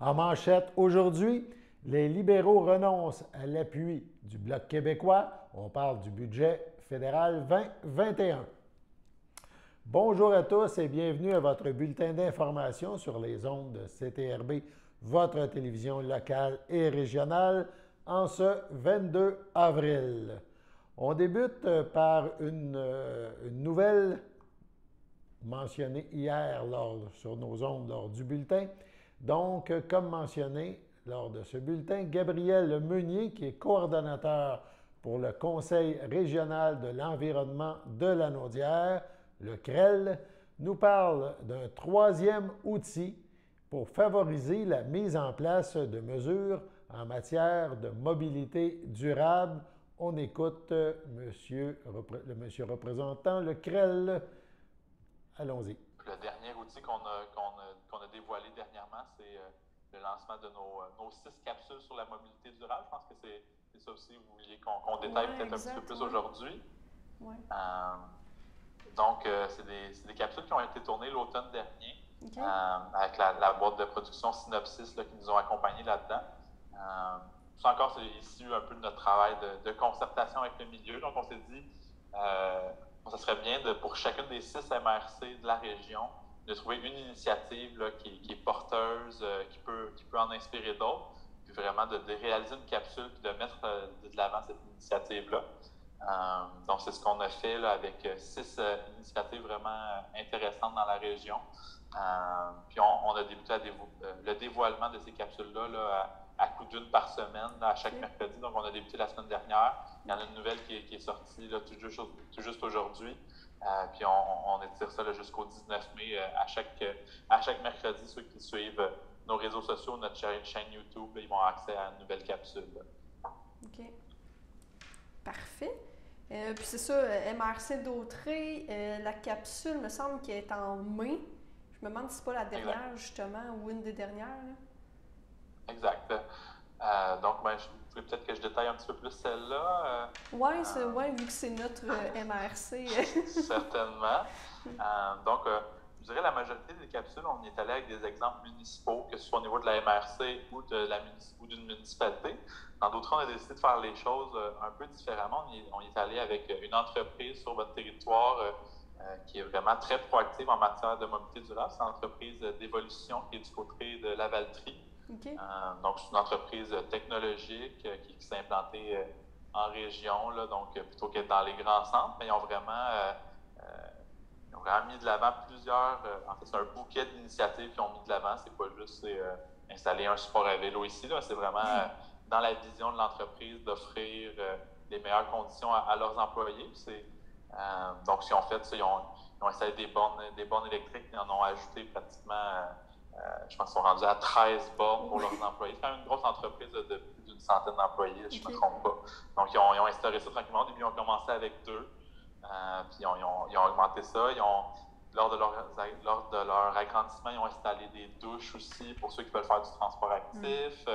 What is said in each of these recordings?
En manchette aujourd'hui, les libéraux renoncent à l'appui du Bloc québécois. On parle du budget fédéral 2021. Bonjour à tous et bienvenue à votre bulletin d'information sur les ondes de CTRB, votre télévision locale et régionale, en ce 22 avril. On débute par une nouvelle mentionnée hier sur nos ondes lors du bulletin. Donc, comme mentionné lors de ce bulletin, Gabriel Meunier, qui est coordonnateur pour le Conseil régional de l'environnement de Lanaudière, le CREL, nous parle d'un troisième outil pour favoriser la mise en place de mesures en matière de mobilité durable. On écoute le monsieur représentant, le CREL. Allons-y. Le dernier outil qu'on a dévoilé dernièrement, c'est le lancement de nos 6 capsules sur la mobilité durable. Je pense que c'est ça aussi, vous vouliez qu'on détaille peut-être un petit peu plus aujourd'hui. Ouais. Donc, c'est des capsules qui ont été tournées l'automne dernier, Okay. avec la boîte de production Synopsis là, qui nous ont accompagnés là-dedans. Ça encore, c'est issu un peu de notre travail de concertation avec le milieu. Donc, on s'est dit, ça serait bien pour chacune des 6 MRC de la région de trouver une initiative là, qui est porteuse, qui peut en inspirer d'autres, puis vraiment de réaliser une capsule puis de mettre de l'avant cette initiative-là. Donc, c'est ce qu'on a fait là, avec 6 initiatives vraiment intéressantes dans la région. Puis, on a débuté le dévoilement de ces capsules-là là, à coup d'une par semaine, là, à chaque mercredi. Donc, on a débuté la semaine dernière. Il y en a une nouvelle qui est sortie là, tout juste aujourd'hui. Puis, on étire ça là, jusqu'au 19 mai à chaque mercredi. Ceux qui suivent nos réseaux sociaux, notre chaîne YouTube, là, ils vont avoir accès à une nouvelle capsule. Là. OK. Parfait. Puis c'est ça, MRC d'Autrey, la capsule, me semble qu'elle est en mai. Je me demande si c'est pas la dernière, justement, ou une des dernières. Là. Exact. Donc, je voulais peut-être que je détaille un petit peu plus celle-là. Oui, vu que c'est notre MRC. Certainement. Donc, je dirais la majorité des capsules, on y est allé avec des exemples municipaux, que ce soit au niveau de la MRC ou d'une municipalité. Dans d'autres, on a décidé de faire les choses un peu différemment. On y est allé avec une entreprise sur votre territoire qui est vraiment très proactive en matière de mobilité durable. C'est l'entreprise d'Évolution qui est du côté de Lavaltrie. Okay. Donc, c'est une entreprise technologique qui s'est implantée en région, là, donc plutôt qu'être dans les grands centres, mais ils ont vraiment mis de l'avant plusieurs, en fait, c'est un bouquet d'initiatives qu'ils ont mis de l'avant. C'est pas juste installer un support à vélo ici, là, c'est vraiment dans la vision de l'entreprise d'offrir les meilleures conditions à leurs employés. Donc, ce qu'ils ont fait, ils ont installé des bornes électriques, ils en ont ajouté pratiquement, je pense qu'ils sont rendus à 13 bornes pour leurs employés. C'est quand même une grosse entreprise de plus d'une centaine d'employés, si je ne me trompe pas. Donc, ils ont instauré ça tranquillement. Au début, ils ont commencé avec 2. Puis ils ont augmenté ça. Lors de leur agrandissement, ils ont installé des douches aussi pour ceux qui veulent faire du transport actif.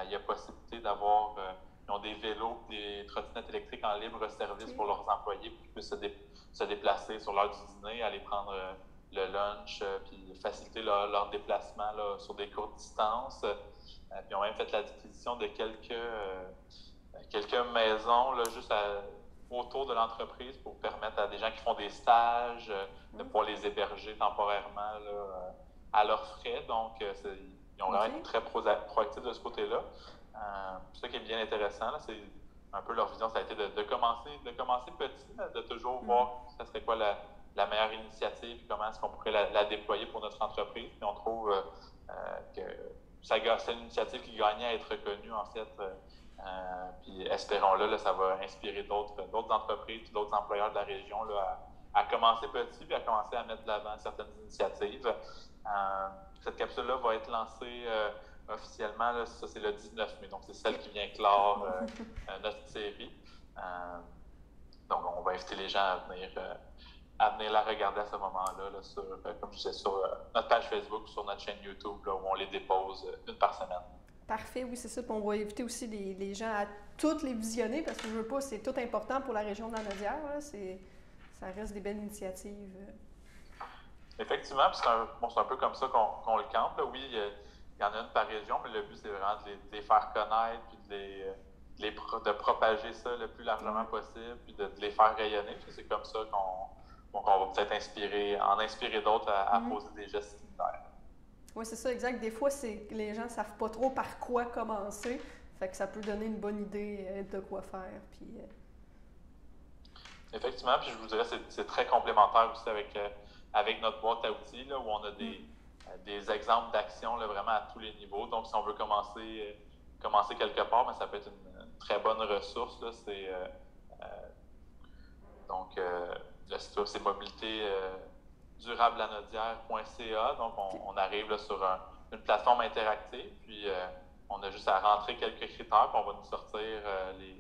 Il y a possibilité d'avoir... ils ont des vélos, des trottinettes électriques en libre service pour leurs employés pour qu'ils puissent se déplacer sur l'heure du dîner, aller prendre le lunch, puis faciliter leur déplacement là, sur des courtes distances. Puis ils ont même fait l'acquisition de quelques maisons là, juste autour de l'entreprise pour permettre à des gens qui font des stages de pouvoir les héberger temporairement là, à leurs frais. Donc, ils ont vraiment été très proactifs de ce côté-là. Ce qui est bien intéressant, là, c'est un peu leur vision, ça a été de commencer petit, là, de toujours voir ça serait quoi la meilleure initiative, comment est-ce qu'on pourrait la déployer pour notre entreprise. Puis on trouve que c'est une initiative qui gagnait à être reconnue, en fait. Puis espérons-le, là, ça va inspirer d'autres entreprises et d'autres employeurs de la région là, à commencer petit puis à commencer à mettre de l'avant certaines initiatives. Cette capsule-là va être lancée officiellement, là, ça c'est le 19 mai, donc c'est celle qui vient clore notre série. Donc on va inviter les gens à venir la regarder à ce moment-là, là, comme je disais, sur notre page Facebook ou sur notre chaîne YouTube, là, où on les dépose une par semaine. Parfait, oui, c'est ça. Puis on va inviter aussi les gens à toutes les visionner parce que je veux pas, c'est tout important pour la région de la Lanaudière. Ça reste des belles initiatives. Effectivement, puis c'est un peu comme ça qu'on le campe. Là. Oui, il y en a une par région, mais le but, c'est vraiment de les faire connaître, puis de propager ça le plus largement possible, puis de les faire rayonner. Puis c'est comme ça qu'on va peut-être en inspirer d'autres à poser des gestes similaires. Oui, c'est ça, exact. Des fois, les gens ne savent pas trop par quoi commencer. Fait que ça peut donner une bonne idée de quoi faire. Puis, Effectivement, puis je vous dirais que c'est très complémentaire aussi avec notre boîte à outils, là, où on a des exemples d'actions vraiment à tous les niveaux. Donc, si on veut commencer quelque part, mais ça peut être une très bonne ressource. Là, le site web, c'est mobilitédurablelanaudière.ca. Donc, on arrive là, sur une plateforme interactive, puis on a juste à rentrer quelques critères, puis on va nous sortir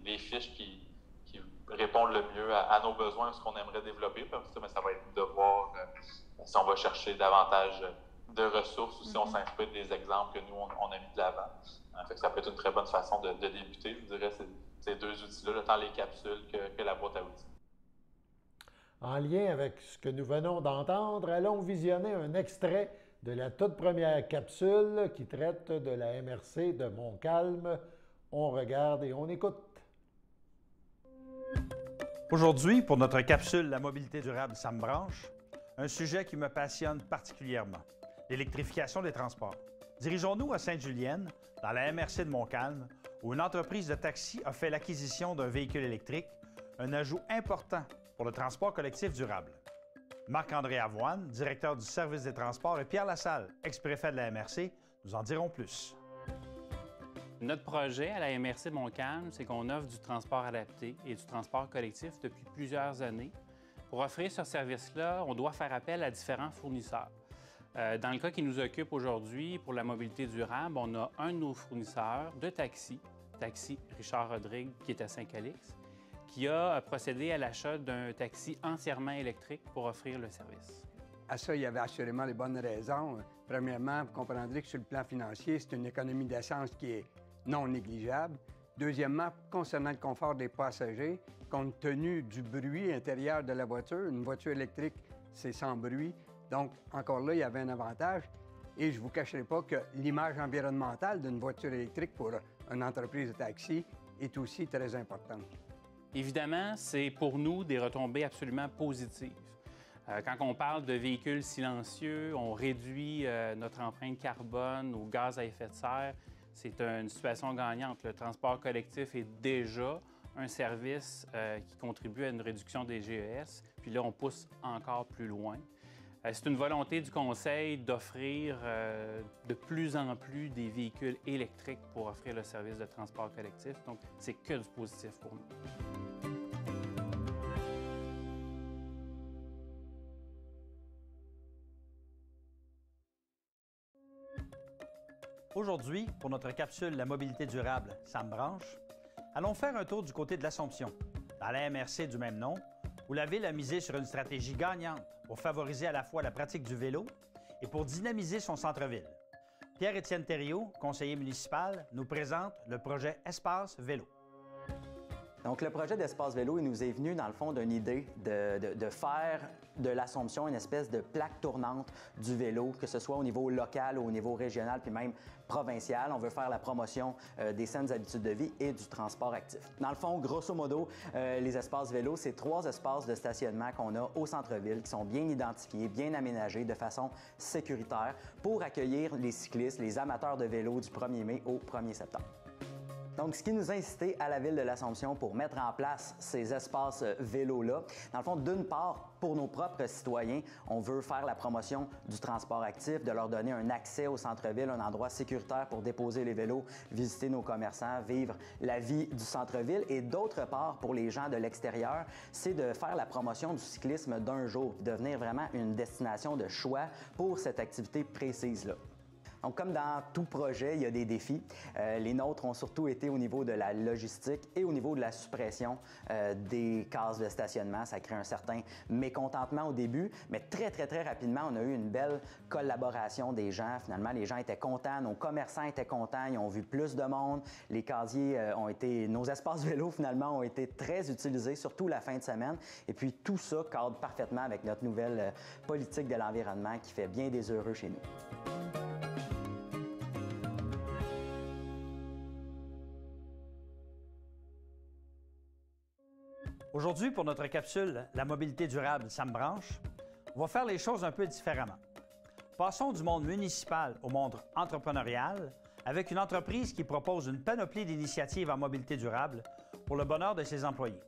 les fiches qui répondent le mieux à nos besoins, ce qu'on aimerait développer. Puis ça va être de voir si on va chercher davantage de ressources ou si on s'inspire des exemples que nous, on a mis de l'avant. Fait que ça peut être une très bonne façon de débuter. Je dirais ces deux outils-là, tant les capsules que la boîte à outils. En lien avec ce que nous venons d'entendre, allons visionner un extrait de la toute première capsule qui traite de la MRC de Montcalm. On regarde et on écoute. Aujourd'hui, pour notre capsule La mobilité durable, ça me branche, un sujet qui me passionne particulièrement, l'électrification des transports. Dirigeons-nous à Sainte-Julienne, dans la MRC de Montcalm, où une entreprise de taxi a fait l'acquisition d'un véhicule électrique, un ajout important pour le transport collectif durable. Marc-André Avoine, directeur du service des transports, et Pierre Lassalle, ex-préfet de la MRC, nous en diront plus. Notre projet à la MRC de Montcalm, c'est qu'on offre du transport adapté et du transport collectif depuis plusieurs années. Pour offrir ce service-là, on doit faire appel à différents fournisseurs. Dans le cas qui nous occupe aujourd'hui, pour la mobilité durable, on a un de nos fournisseurs de taxi, Taxi Richard Rodrigue, qui est à Saint-Calix, qui a procédé à l'achat d'un taxi entièrement électrique pour offrir le service. À ça, il y avait assurément les bonnes raisons. Premièrement, vous comprendrez que sur le plan financier, c'est une économie d'essence qui est non négligeable. Deuxièmement, concernant le confort des passagers, compte tenu du bruit intérieur de la voiture, une voiture électrique, c'est sans bruit. Donc, encore là, il y avait un avantage. Et je ne vous cacherai pas que l'image environnementale d'une voiture électrique pour une entreprise de taxi est aussi très importante. Évidemment, c'est pour nous des retombées absolument positives. Quand on parle de véhicules silencieux, on réduit notre empreinte carbone ou gaz à effet de serre. C'est une situation gagnante. Le transport collectif est déjà un service qui contribue à une réduction des GES. Puis là, on pousse encore plus loin. C'est une volonté du Conseil d'offrir de plus en plus des véhicules électriques pour offrir le service de transport collectif. Donc, c'est que du positif pour nous. Aujourd'hui, pour notre capsule La mobilité durable, ça me branche, allons faire un tour du côté de l'Assomption, dans la MRC du même nom, où la Ville a misé sur une stratégie gagnante pour favoriser à la fois la pratique du vélo et pour dynamiser son centre-ville. Pierre-Étienne Thériault, conseiller municipal, nous présente le projet Espace Vélo. Donc, le projet d'Espace Vélo, il nous est venu, dans le fond, d'une idée de faire de l'Assomption une espèce de plaque tournante du vélo, que ce soit au niveau local ou au niveau régional, puis même provincial. On veut faire la promotion des saines habitudes de vie et du transport actif. Dans le fond, grosso modo, les espaces vélos, c'est 3 espaces de stationnement qu'on a au centre-ville qui sont bien identifiés, bien aménagés de façon sécuritaire pour accueillir les cyclistes, les amateurs de vélo du 1er mai au 1er septembre. Donc, ce qui nous a incité à la Ville de l'Assomption pour mettre en place ces espaces vélos-là, dans le fond, d'une part, pour nos propres citoyens, on veut faire la promotion du transport actif, de leur donner un accès au centre-ville, un endroit sécuritaire pour déposer les vélos, visiter nos commerçants, vivre la vie du centre-ville. Et d'autre part, pour les gens de l'extérieur, c'est de faire la promotion du cyclisme d'un jour, de devenir vraiment une destination de choix pour cette activité précise-là. Donc, comme dans tout projet, il y a des défis. Les nôtres ont surtout été au niveau de la logistique et au niveau de la suppression des cases de stationnement. Ça crée un certain mécontentement au début, mais très rapidement, on a eu une belle collaboration des gens. Finalement, les gens étaient contents, nos commerçants étaient contents, ils ont vu plus de monde. Les casiers nos espaces vélos, finalement, ont été très utilisés, surtout la fin de semaine. Et puis, tout ça cadre parfaitement avec notre nouvelle politique de l'environnement qui fait bien des heureux chez nous. Aujourd'hui, pour notre capsule La mobilité durable, ça me branche, on va faire les choses un peu différemment. Passons du monde municipal au monde entrepreneurial avec une entreprise qui propose une panoplie d'initiatives en mobilité durable pour le bonheur de ses employés.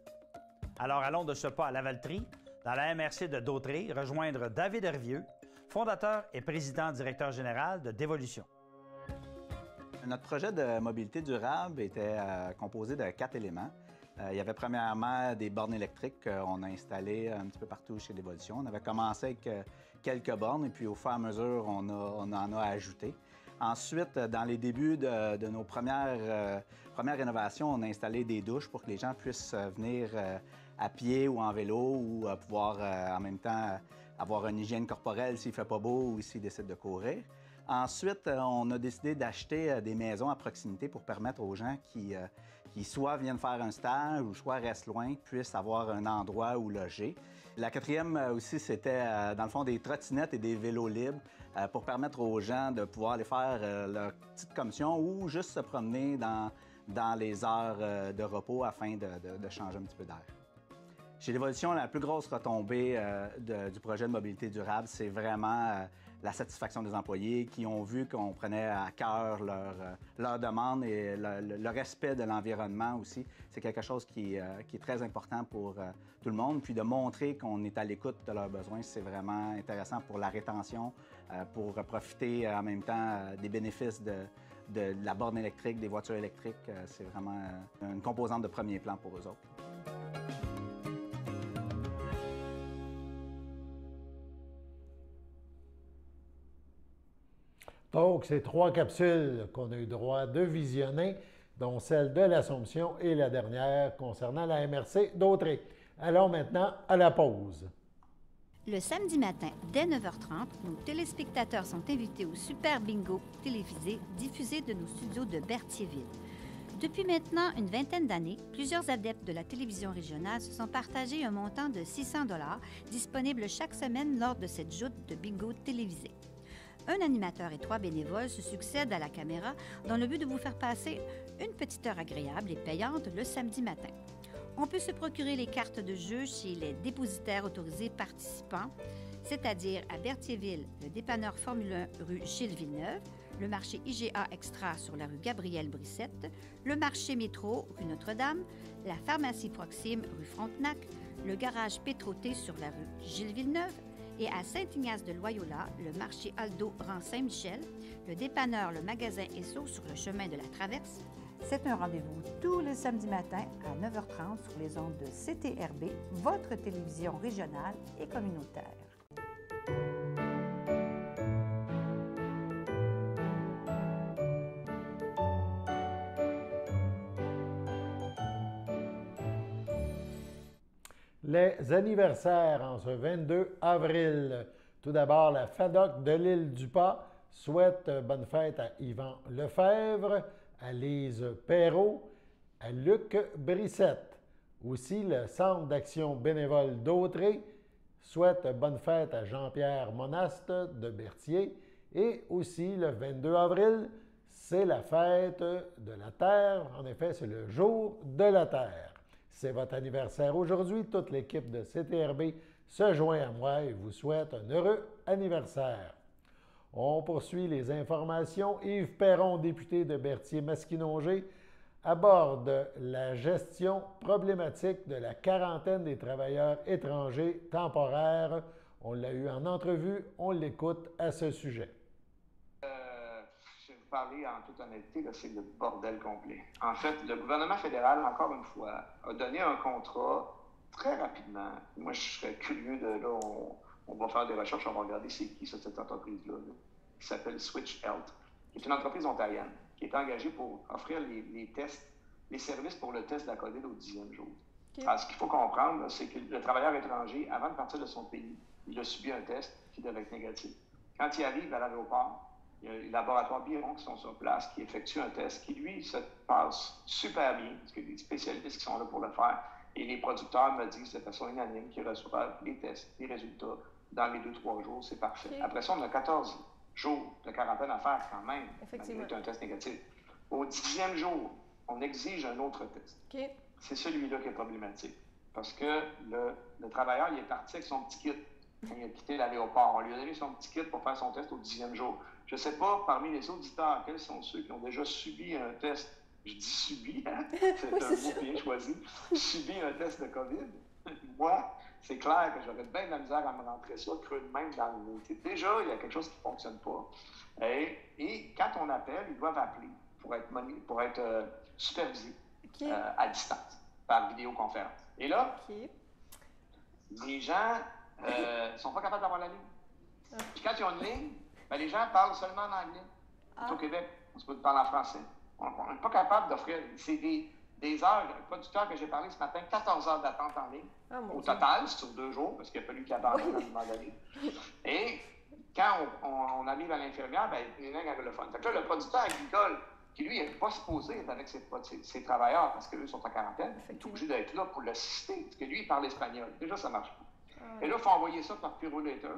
Alors allons de ce pas à Lavaltrie, dans la MRC de Dautrey, rejoindre David Hervieux, fondateur et président-directeur général de Dévolution. Notre projet de mobilité durable était composé de 4 éléments. Il y avait premièrement des bornes électriques qu'on a installées un petit peu partout chez Dévolution. On avait commencé avec quelques bornes et puis au fur et à mesure, on en a ajouté. Ensuite, dans les débuts de nos premières rénovations, on a installé des douches pour que les gens puissent venir à pied ou en vélo ou pouvoir en même temps avoir une hygiène corporelle s'il ne fait pas beau ou s'ils décident de courir. Ensuite, on a décidé d'acheter des maisons à proximité pour permettre aux gens qui soit viennent faire un stage ou soit restent loin, puissent avoir un endroit où loger. La quatrième aussi, c'était dans le fond des trottinettes et des vélos libres pour permettre aux gens de pouvoir aller faire leur petite commission ou juste se promener dans les heures de repos afin de changer un petit peu d'air. Chez Dévolution, la plus grosse retombée du projet de mobilité durable, c'est vraiment la satisfaction des employés qui ont vu qu'on prenait à cœur leurs demandes et le respect de l'environnement aussi. C'est quelque chose qui est très important pour tout le monde. Puis de montrer qu'on est à l'écoute de leurs besoins, c'est vraiment intéressant pour la rétention, pour profiter en même temps des bénéfices de la borne électrique, des voitures électriques. C'est vraiment une composante de premier plan pour eux autres. Donc, c'est 3 capsules qu'on a eu droit de visionner, dont celle de l'Assomption et la dernière concernant la MRC Dautrey. Allons maintenant à la pause. Le samedi matin, dès 9h30, nos téléspectateurs sont invités au Super Bingo télévisé diffusé de nos studios de Berthierville. Depuis maintenant une vingtaine d'années, plusieurs adeptes de la télévision régionale se sont partagés un montant de 600 $ disponible chaque semaine lors de cette joute de bingo télévisé. Un animateur et 3 bénévoles se succèdent à la caméra dans le but de vous faire passer une petite heure agréable et payante le samedi matin. On peut se procurer les cartes de jeu chez les dépositaires autorisés participants, c'est-à-dire à Berthierville, le dépanneur Formule 1 rue Gilles Villeneuve, le marché IGA Extra sur la rue Gabriel-Brissette, le marché Métro rue Notre-Dame, la pharmacie Proxime rue Frontenac, le garage Pétroté sur la rue Gilles Villeneuve, et à Saint-Ignace-de-Loyola, le marché Aldo rang Saint-Michel, le dépanneur Le Magasin Esso sur le chemin de la Traverse. C'est un rendez-vous tous les samedis matins à 9h30 sur les ondes de CTRB, votre télévision régionale et communautaire. Les anniversaires en ce 22 avril. Tout d'abord, la FADOC de l'île du Pas souhaite bonne fête à Yvan Lefebvre, à Lise Perrault, à Luc Brissette. Aussi, le Centre d'action bénévole Dautrey souhaite bonne fête à Jean-Pierre Monaste de Berthier. Et aussi, le 22 avril, c'est la fête de la Terre. En effet, c'est le jour de la Terre. C'est votre anniversaire aujourd'hui. Toute l'équipe de CTRB se joint à moi et vous souhaite un heureux anniversaire. On poursuit les informations. Yves Perron, député de Berthier-Masquinongé, aborde la gestion problématique de la quarantaine des travailleurs étrangers temporaires. On l'a eu en entrevue. On l'écoute à ce sujet. Je vais vous parler en toute honnêteté, là, c'est le bordel complet. En fait, le gouvernement fédéral, encore une fois, a donné un contrat très rapidement. Moi, je serais curieux de... Là, on va faire des recherches, on va regarder c'est qui cette entreprise-là, qui s'appelle Switch Health, qui est une entreprise ontarienne, qui est engagée pour offrir les tests, les services pour le test de la COVID au 10e jour. Okay. Alors, ce qu'il faut comprendre, c'est que le travailleur étranger, avant de partir de son pays, il a subi un test qui devait être négatif. Quand il arrive à l'aéroport, il y a les laboratoires Biron qui sont sur place, qui effectuent un test qui, lui, se passe super bien, parce qu'il y a des spécialistes qui sont là pour le faire. Et les producteurs me disent de façon unanime qu'ils reçoivent les tests, les résultats dans les 2-3 jours, c'est parfait. Okay. Après ça, on a 14 jours de quarantaine à faire quand même, malgré un test négatif. Au 10e jour, on exige un autre test. Okay. C'est celui-là qui est problématique. Parce que le travailleur, il est parti avec son petit kit quand il a quitté l'aéroport. On lui a donné son petit kit pour faire son test au 10e jour. Je ne sais pas, parmi les auditeurs, quels sont ceux qui ont déjà subi un test, je dis subi, hein? C'est un mot bien choisi, subi un test de COVID. Moi, c'est clair que j'aurais bien de la misère à me rentrer ça, creux de même dans le nez. Déjà, il y a quelque chose qui ne fonctionne pas. Et quand on appelle, ils doivent appeler pour être supervisés à distance, par vidéoconférence. Et là, les gens ne sont pas capables d'avoir la ligne. Puis quand ils ont une ligne, ben, les gens parlent seulement en anglais. Au Québec, on se peut parler en français. On n'est pas capable d'offrir. C'est des heures, le producteur que j'ai parlé ce matin, 14 heures d'attente en ligne. Au total, sur 2 jours, parce qu'il a fallu qu'il abandonne à un moment donné. Et quand on arrive à l'infirmière, ben, il y a une langue anglophone. Fait que là, le producteur agricole, qui lui n'est pas supposé être avec ses travailleurs parce qu'eux sont en quarantaine, il est obligé d'être là pour l'assister, parce que lui, il parle espagnol. Déjà, ça marche pas. Et là, il faut envoyer ça par Purolator.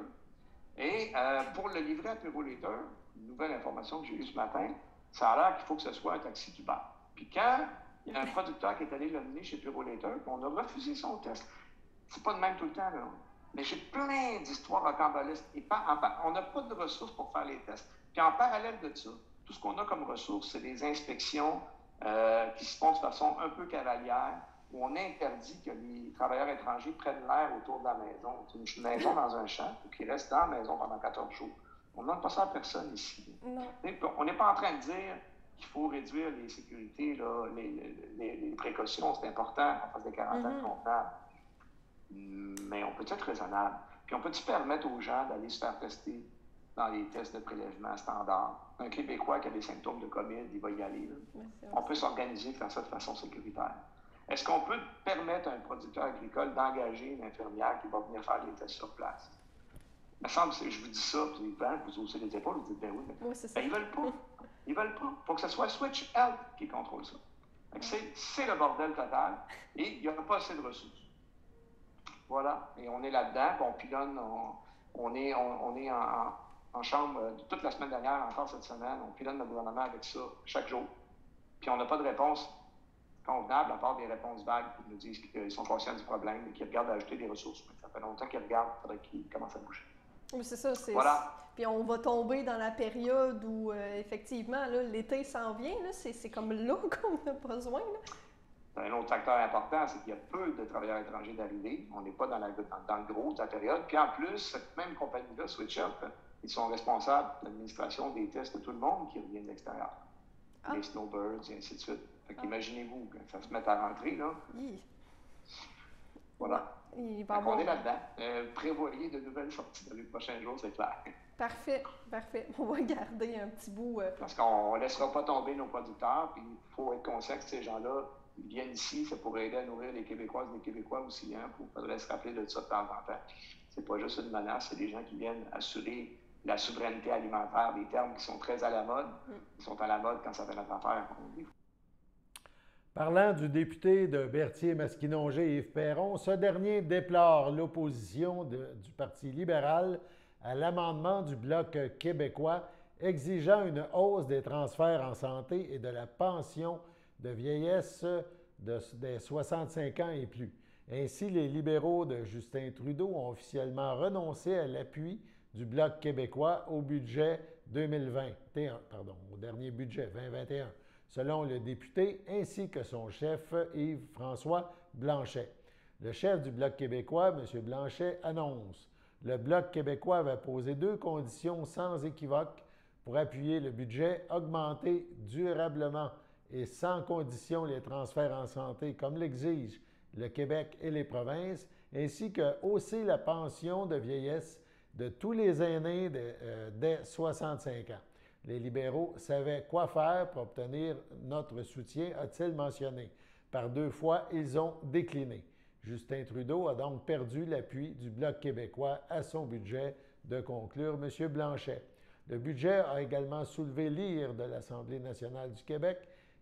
Et pour le livrer à Purolator, une nouvelle information que j'ai eue ce matin, ça a l'air qu'il faut que ce soit un taxi Uber. Puis quand il y a un producteur qui est allé le mener chez Purolator, on a refusé son test. C'est pas de même tout le temps, là. Mais j'ai plein d'histoires rocambolesques. Et on n'a pas de ressources pour faire les tests. Puis en parallèle de ça, tout ce qu'on a comme ressources, c'est des inspections qui se font de façon un peu cavalière, où on interdit que les travailleurs étrangers prennent l'air autour de la maison. C'est une maison dans un champ, ou qu'ils restent dans la maison pendant 14 jours. On ne demande pas ça à personne ici. Non. On n'est pas en train de dire qu'il faut réduire les sécurités, là, les précautions, c'est important qu'on fasse des quarantaines convenables. Mais on peut être raisonnable. Puis on peut-tu permettre aux gens d'aller se faire tester dans les tests de prélèvement standard? Un Québécois qui a des symptômes de COVID, il va y aller. On peut s'organiser et faire ça de façon sécuritaire. Est-ce qu'on peut permettre à un producteur agricole d'engager une infirmière qui va venir faire les tests sur place? Il me semble que je vous dis ça, puis vous haussez les épaules, vous dites, ben oui, mais ils veulent pas. Ils veulent pas. Il faut que ce soit Switch Health qui contrôle ça. C'est le bordel total et il n'y a pas assez de ressources. Voilà. Et on est là-dedans, puis on pilonne, on est en chambre toute la semaine dernière, encore cette semaine, on pilonne le gouvernement avec ça chaque jour. Puis on n'a pas de réponse convenable, à part des réponses vagues qui nous disent qu'ils sont conscients du problème et qu'ils regardent à ajouter des ressources. Mais ça fait longtemps qu'ils regardent, il faudrait qu'ils commencent à bouger. Oui, c'est ça. Voilà. Puis on va tomber dans la période où, effectivement, l'été s'en vient. C'est comme là qu'on a besoin. Là. Un autre facteur important, c'est qu'il y a peu de travailleurs étrangers d'arrivée. On n'est pas dans le gros de la période. Puis en plus, cette même compagnie-là, SwitchUp, ils sont responsables de l'administration des tests de tout le monde qui revient de l'extérieur. Les snowbirds et ainsi de suite. Fait qu'imaginez-vous que ça se met à rentrer, là. Voilà. On est là-dedans. Prévoyez de nouvelles sorties dans les prochains jours, c'est clair. Parfait, parfait. On va garder un petit bout. Parce qu'on ne laissera pas tomber nos producteurs, puis il faut être conscient que ces gens-là, ils viennent ici, c'est pour aider à nourrir les Québécoises et les Québécois aussi. Hein, il faudrait se rappeler de ça de temps en temps. C'est pas juste une menace, c'est des gens qui viennent assurer la souveraineté alimentaire, des termes qui sont très à la mode. Ils sont à la mode quand ça fait notre affaire. Parlant du député de Berthier-Masquinongé, Yves Perron, ce dernier déplore l'opposition du Parti libéral à l'amendement du Bloc québécois exigeant une hausse des transferts en santé et de la pension de vieillesse des 65 ans et plus. Ainsi, les libéraux de Justin Trudeau ont officiellement renoncé à l'appui du Bloc québécois au budget 2021, au dernier budget 2021, selon le député ainsi que son chef Yves-François Blanchet. Le chef du Bloc québécois, M. Blanchet, annonce: le Bloc québécois avait posé 2 conditions sans équivoque pour appuyer le budget, augmenter durablement et sans condition les transferts en santé comme l'exigent le Québec et les provinces, ainsi que hausser la pension de vieillesse de tous les aînés dès 65 ans. Les libéraux savaient quoi faire pour obtenir notre soutien, a-t-il mentionné. Par 2 fois, ils ont décliné. Justin Trudeau a donc perdu l'appui du Bloc québécois à son budget, de conclure M. Blanchet. Le budget a également soulevé l'ire de l'Assemblée nationale du Québec,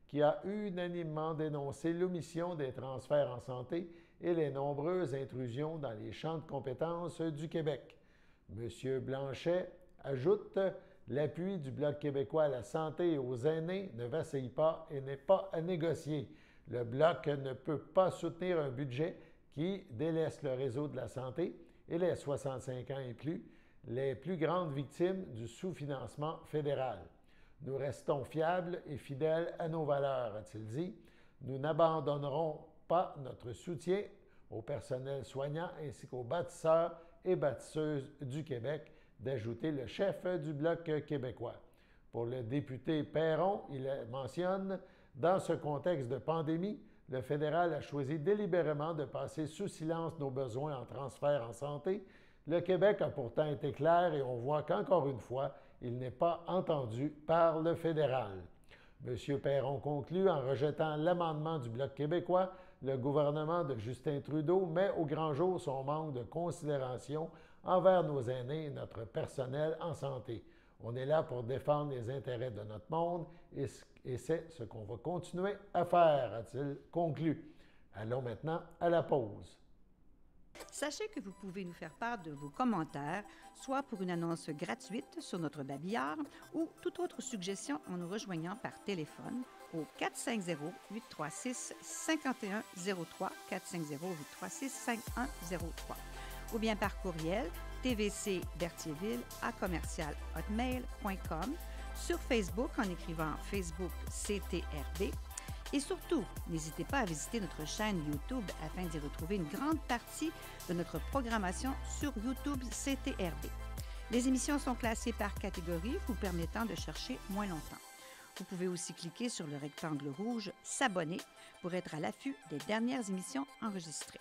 qui a unanimement dénoncé l'omission des transferts en santé et les nombreuses intrusions dans les champs de compétences du Québec. M. Blanchet ajoute: l'appui du Bloc québécois à la santé et aux aînés ne vacille pas et n'est pas à négocier. Le Bloc ne peut pas soutenir un budget qui délaissent le réseau de la santé et les 65 ans et plus, les plus grandes victimes du sous-financement fédéral. Nous restons fiables et fidèles à nos valeurs, a-t-il dit. Nous n'abandonnerons pas notre soutien au personnel soignant ainsi qu'aux bâtisseurs et bâtisseuses du Québec, d'ajouter le chef du Bloc québécois. Pour le député Perron, il mentionne « Dans ce contexte de pandémie, le fédéral a choisi délibérément de passer sous silence nos besoins en transfert en santé. Le Québec a pourtant été clair et on voit qu'encore une fois, il n'est pas entendu par le fédéral. » M. Perron conclut en rejetant l'amendement du Bloc québécois. Le gouvernement de Justin Trudeau met au grand jour son manque de considération envers nos aînés et notre personnel en santé. On est là pour défendre les intérêts de notre monde et c'est ce qu'on va continuer à faire, a-t-il conclu. Allons maintenant à la pause. Sachez que vous pouvez nous faire part de vos commentaires, soit pour une annonce gratuite sur notre babillard ou toute autre suggestion en nous rejoignant par téléphone au 450-836-5103, 450-836-5103, ou bien par courriel tvcberthierville@hotmail.com, sur Facebook en écrivant Facebook CTRB. Et surtout, n'hésitez pas à visiter notre chaîne YouTube afin d'y retrouver une grande partie de notre programmation sur YouTube CTRB. Les émissions sont classées par catégorie, vous permettant de chercher moins longtemps. Vous pouvez aussi cliquer sur le rectangle rouge « S'abonner » pour être à l'affût des dernières émissions enregistrées.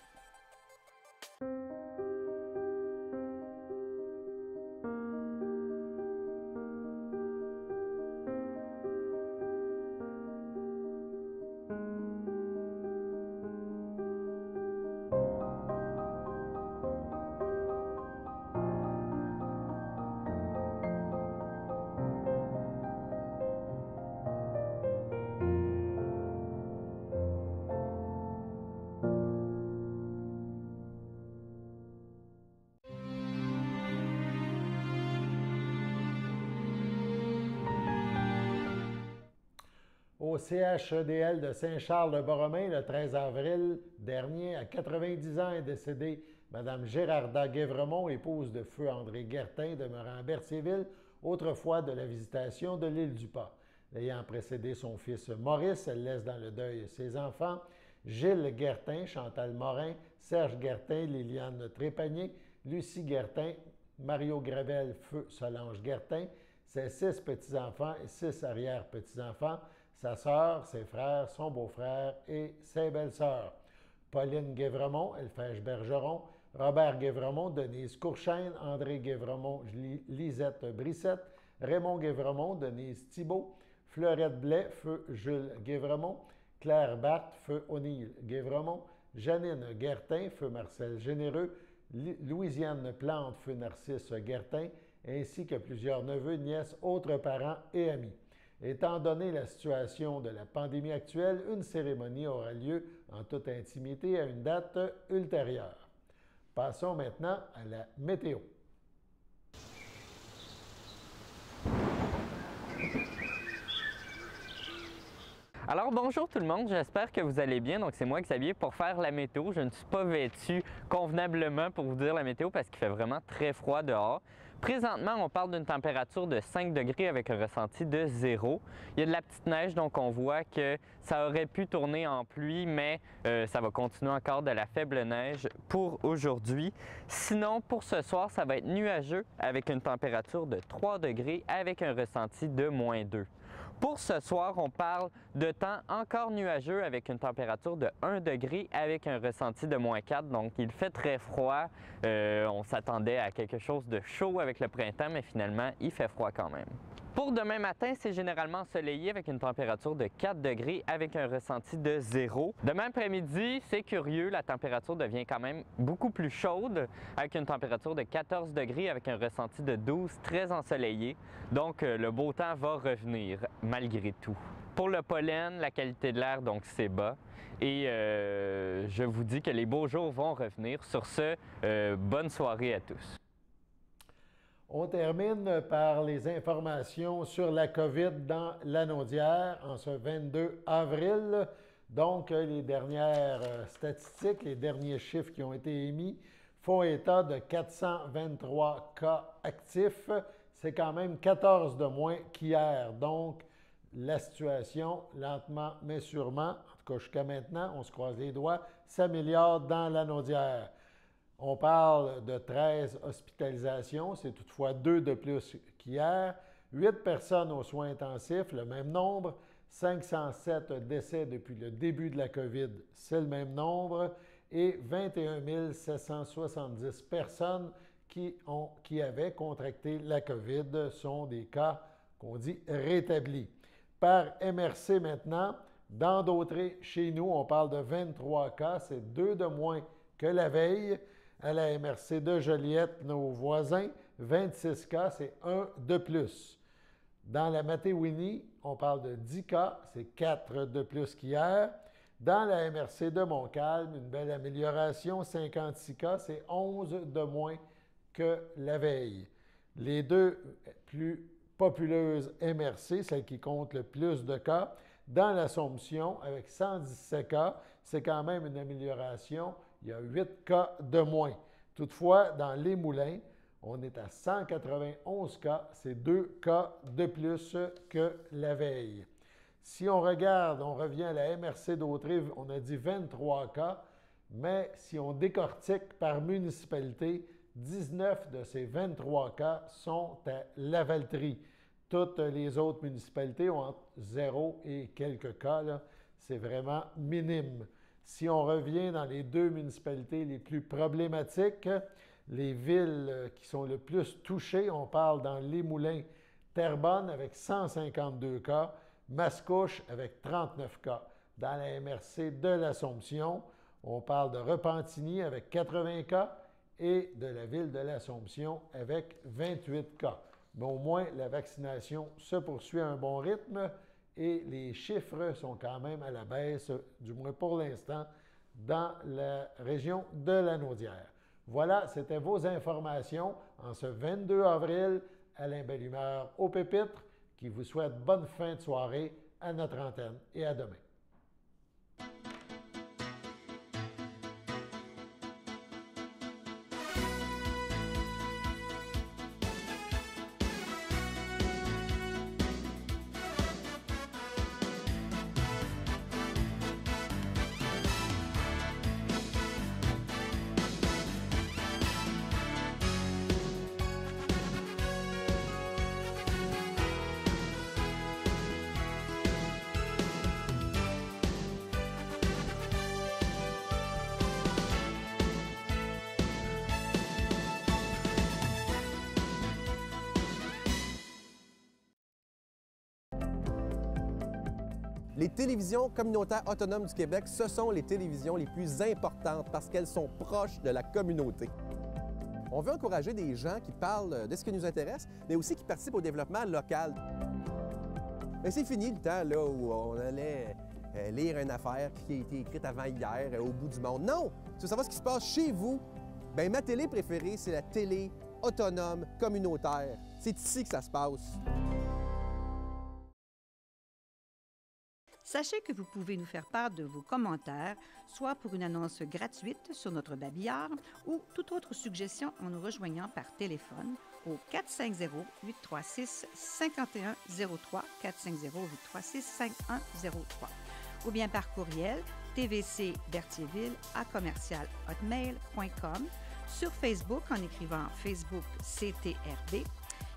Au CHEDL de Saint-Charles-de-Borromée, le 13 avril dernier, à 90 ans, est décédée Mme Gérarda Guévremont, épouse de feu André Guertin, demeurant à Berthierville, autrefois de la Visitation de l'île du Pas. L'ayant précédé son fils Maurice, elle laisse dans le deuil ses enfants, Gilles Guertin, Chantal Morin, Serge Guertin, Liliane Trépanier, Lucie Guertin, Mario Gravel, feu Solange Guertin, ses 6 petits-enfants et 6 arrière-petits-enfants, sa sœur, ses frères, son beau-frère et ses belles-sœurs. Pauline Guévremont, Elphège Bergeron, Robert Guévremont, Denise Courchaine, André Guévremont, Lisette Brissette, Raymond Guévremont, Denise Thibault, Fleurette Blais, feu Jules Guévremont, Claire Barthes, feu O'Neill Guévremont, Janine Guertin, feu Marcel Généreux, Louisiane Plante, feu Narcisse Guertin, ainsi que plusieurs neveux, nièces, autres parents et amis. Étant donné la situation de la pandémie actuelle, une cérémonie aura lieu en toute intimité à une date ultérieure. Passons maintenant à la météo. Alors bonjour tout le monde, j'espère que vous allez bien. Donc c'est moi Xavier pour faire la météo. Je ne suis pas vêtu convenablement pour vous dire la météo parce qu'il fait vraiment très froid dehors. Présentement, on parle d'une température de 5 degrés avec un ressenti de 0. Il y a de la petite neige, donc on voit que ça aurait pu tourner en pluie, mais ça va continuer encore de la faible neige pour aujourd'hui. Sinon, pour ce soir, ça va être nuageux avec une température de 3 degrés avec un ressenti de -2. Pour ce soir, on parle de temps encore nuageux avec une température de 1 degré avec un ressenti de -4. Donc, il fait très froid. On s'attendait à quelque chose de chaud avec le printemps, mais finalement, il fait froid quand même. Pour demain matin, c'est généralement ensoleillé avec une température de 4 degrés avec un ressenti de 0. Demain après-midi, c'est curieux, la température devient quand même beaucoup plus chaude avec une température de 14 degrés avec un ressenti de 12, très ensoleillé. Donc, le beau temps va revenir malgré tout. Pour le pollen, la qualité de l'air, donc c'est bas. Et je vous dis que les beaux jours vont revenir. Sur ce, bonne soirée à tous. On termine par les informations sur la COVID dans Lanaudière en ce 22 avril. Donc, les dernières statistiques, les derniers chiffres qui ont été émis font état de 423 cas actifs. C'est quand même 14 de moins qu'hier. Donc, la situation, lentement mais sûrement, en tout cas jusqu'à maintenant, on se croise les doigts, s'améliore dans la Naudière. On parle de 13 hospitalisations, c'est toutefois 2 de plus qu'hier. 8 personnes aux soins intensifs, le même nombre. 507 décès depuis le début de la COVID, c'est le même nombre. Et 21 770 personnes qui avaient contracté la COVID sont des cas qu'on dit rétablis. Par MRC maintenant, dans Dautré, chez nous, on parle de 23 cas, c'est 2 de moins que la veille. À la MRC de Joliette, nos voisins, 26 cas, c'est 1 de plus. Dans la Matéouinie, on parle de 10 cas, c'est 4 de plus qu'hier. Dans la MRC de Montcalm, une belle amélioration, 56 cas, c'est 11 de moins que la veille. Les deux plus populeuses MRC, celles qui comptent le plus de cas, dans l'Assomption, avec 117 cas, c'est quand même une amélioration. Il y a 8 cas de moins. Toutefois, dans les Moulins, on est à 191 cas, c'est 2 cas de plus que la veille. Si on regarde, on revient à la MRC d'Autré, on a dit 23 cas, mais si on décortique par municipalité, 19 de ces 23 cas sont à Lavaltrie. Toutes les autres municipalités ont entre 0 et quelques cas, c'est vraiment minime. Si on revient dans les 2 municipalités les plus problématiques, les villes qui sont le plus touchées, on parle dans les Moulins, Terrebonne avec 152 cas, Mascouche avec 39 cas. Dans la MRC de l'Assomption, on parle de Repentigny avec 80 cas et de la ville de l'Assomption avec 28 cas. Mais au moins, la vaccination se poursuit à un bon rythme et les chiffres sont quand même à la baisse, du moins pour l'instant, dans la région de la Naudière. Voilà, c'était vos informations en ce 22 avril. Alain Bellumeur au Pépitre qui vous souhaite bonne fin de soirée à notre antenne et à demain. Les télévisions communautaires autonomes du Québec, ce sont les télévisions les plus importantes parce qu'elles sont proches de la communauté. On veut encourager des gens qui parlent de ce qui nous intéresse, mais aussi qui participent au développement local. Mais c'est fini le temps là, où on allait lire une affaire qui a été écrite avant hier au bout du monde. Non! Tu veux savoir ce qui se passe chez vous? Bien, ma télé préférée, c'est la télé autonome communautaire. C'est ici que ça se passe. Sachez que vous pouvez nous faire part de vos commentaires, soit pour une annonce gratuite sur notre babillard ou toute autre suggestion en nous rejoignant par téléphone au 450-836-5103, 450-836-5103, ou bien par courriel tvcberthierville@hotmail.com, sur Facebook en écrivant Facebook CTRB.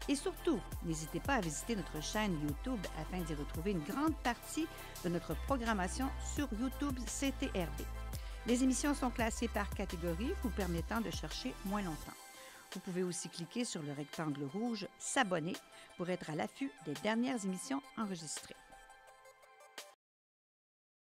Et surtout, n'hésitez pas à visiter notre chaîne YouTube afin d'y retrouver une grande partie de notre programmation sur YouTube CTRB. Les émissions sont classées par catégorie, vous permettant de chercher moins longtemps. Vous pouvez aussi cliquer sur le rectangle rouge « S'abonner » pour être à l'affût des dernières émissions enregistrées.